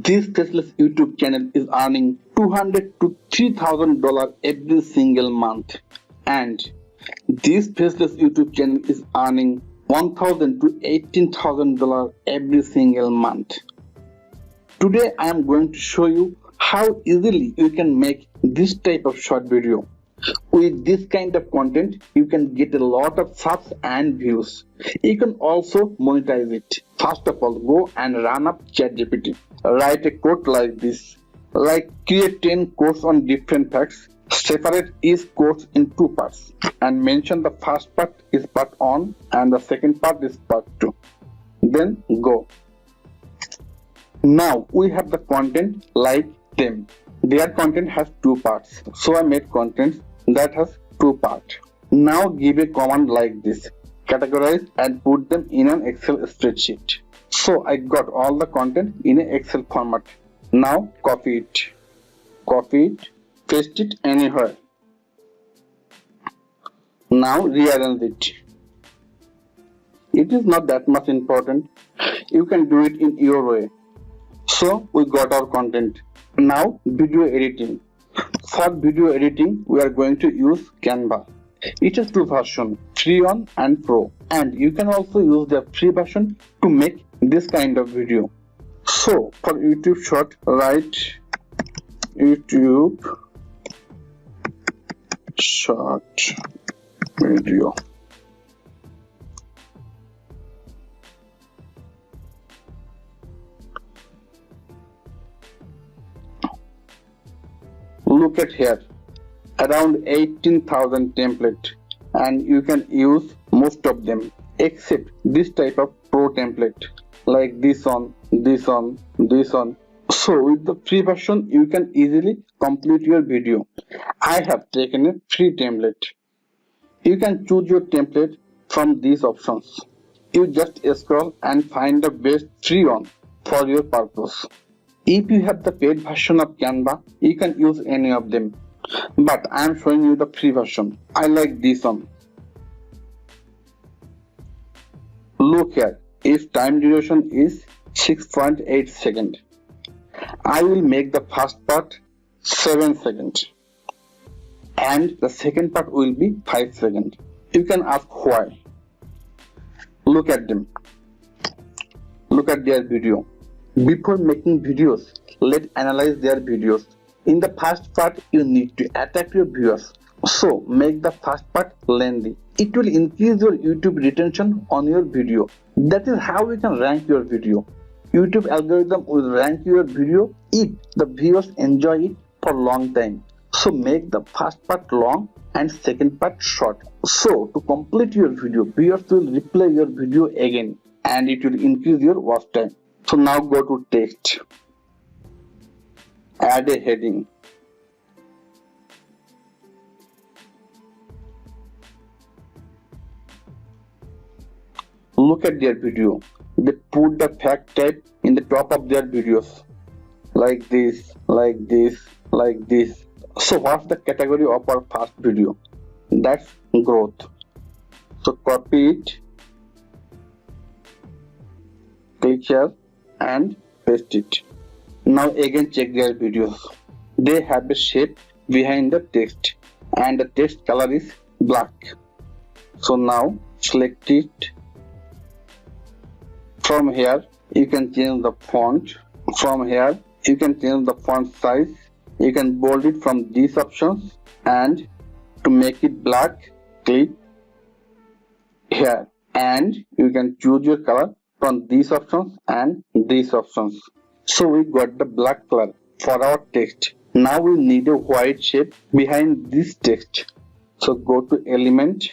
This faceless YouTube channel is earning $200 to $3,000 every single month, and this faceless YouTube channel is earning $1,000 to $18,000 every single month. Today I am going to show you how easily you can make this type of short video. With this kind of content, you can get a lot of subs and views. You can also monetize it. First of all, go and run up ChatGPT. Write a code like this, like create 10 codes on different facts. Separate each course in 2 parts and mention the first part is part 1 and the second part is part 2. Then go. Now we have the content like them. Their content has 2 parts, so I made content that has 2 parts. Now give a command like this, categorize and put them in an Excel spreadsheet. So I got all the content in an Excel format. Now copy it, paste it anywhere. Now rearrange it. It is not that much important. You can do it in your way. So we got our content. Now video editing. For video editing, we are going to use Canva. It has 2 versions, free one and pro, and you can also use the free version to make this kind of video. So for YouTube short, write YouTube short video. Look at here, around 18,000 template, and you can use most of them except this type of pro template like this one. So with the free version you can easily complete your video. I have taken a free template. You can choose your template from these options. You just scroll and find the best free one for your purpose. If you have the paid version of Canva, you can use any of them. But I am showing you the free version. I like this one. Look here, its time duration is 6.8 seconds. I will make the first part 7 seconds. And the second part will be 5 seconds. You can ask why. Look at them. Look at their video. Before making videos, let's analyze their videos. In the first part, you need to attract your viewers. So, make the first part lengthy. It will increase your YouTube retention on your video. That is how you can rank your video. YouTube algorithm will rank your video if the viewers enjoy it for a long time. So, make the first part long and second part short. So, to complete your video, viewers will replay your video again and it will increase your watch time. So now go to text, add a heading, look at their video. They put the fact type in the top of their videos like this. So what's the category of our first video? That's growth. So copy it, click here and paste it. Now again check their videos. They have a shape behind the text and the text color is black. So now select it. From here you can change the font. From here you can change the font size. You can bold it from these options, and to make it black, click here and you can choose your color from these options and these options. So we got the black color for our text. Now we need a white shape behind this text. So go to element,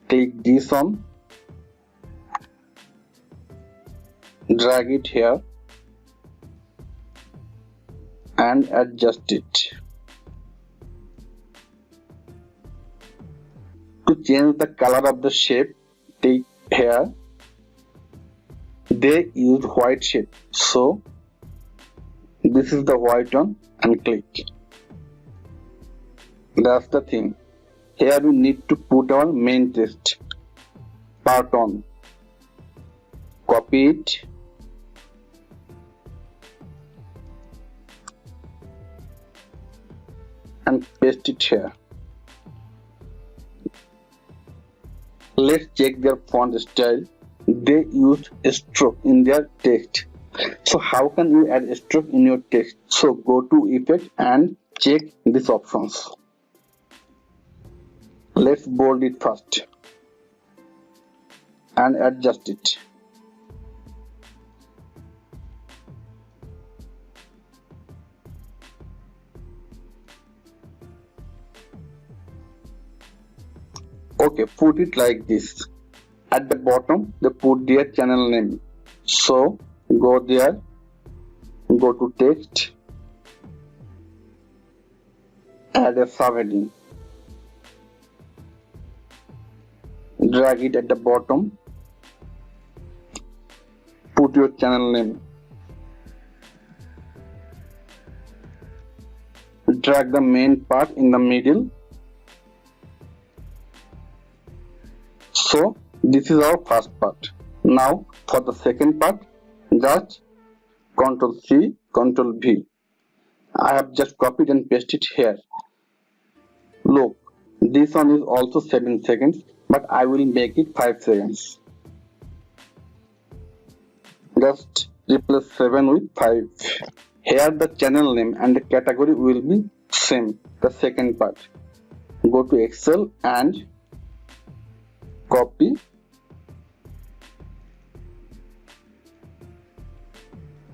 click this on, drag it here and adjust it. To change the color of the shape, take here. They use white shape, so this is the white one and click. That's the thing. Here we need to put our main text part on. Copy it, and paste it here. Let's check their font style. They used a stroke in their text. So how can you add a stroke in your text? So go to effect and check these options. Let's bold it first and adjust it. Okay, put it like this. At the bottom, they put their channel name. So go there, go to text, add a subheading, drag it at the bottom, put your channel name, drag the main part in the middle. So this is our first part. Now for the second part, just Ctrl C, Ctrl V. I have just copied and pasted here. Look, this one is also 7 seconds, but I will make it 5 seconds. Just replace 7 with 5. Here the channel name and the category will be same. The second part. Go to Excel and copy,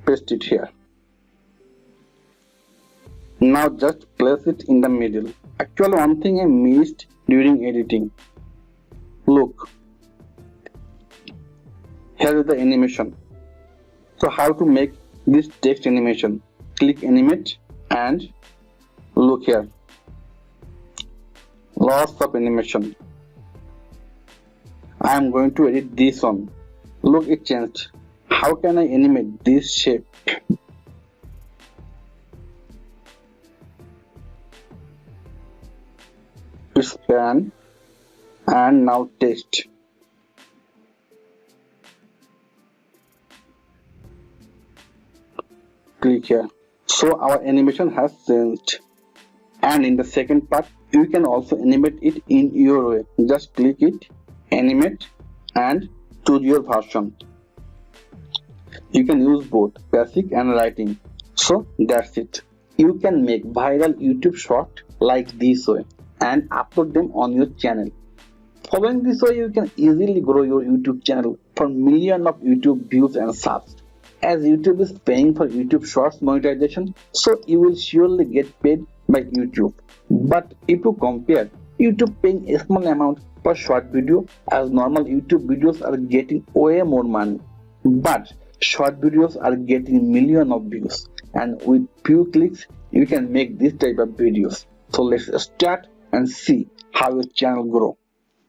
paste it here. Now just place it in the middle. Actually, one thing I missed during editing. Look, here is the animation. So how to make this text animation? Click animate and look here. Lots of animation. I am going to edit this one. Look, it changed. How can I animate this shape? Span and now text. Click here. So our animation has changed. And in the second part, you can also animate it in your way. Just click it, animate, and choose your version. You can use both basic and writing. So that's it. You can make viral YouTube short like this way and upload them on your channel. Following this way, you can easily grow your YouTube channel for millions of YouTube views and subs. As YouTube is paying for YouTube Shorts monetization, so you will surely get paid by YouTube. But if you compare YouTube paying a small amount per short video, as normal YouTube videos are getting way more money. But short videos are getting millions of views, and with few clicks, you can make this type of videos. So let's start and see how your channel grow.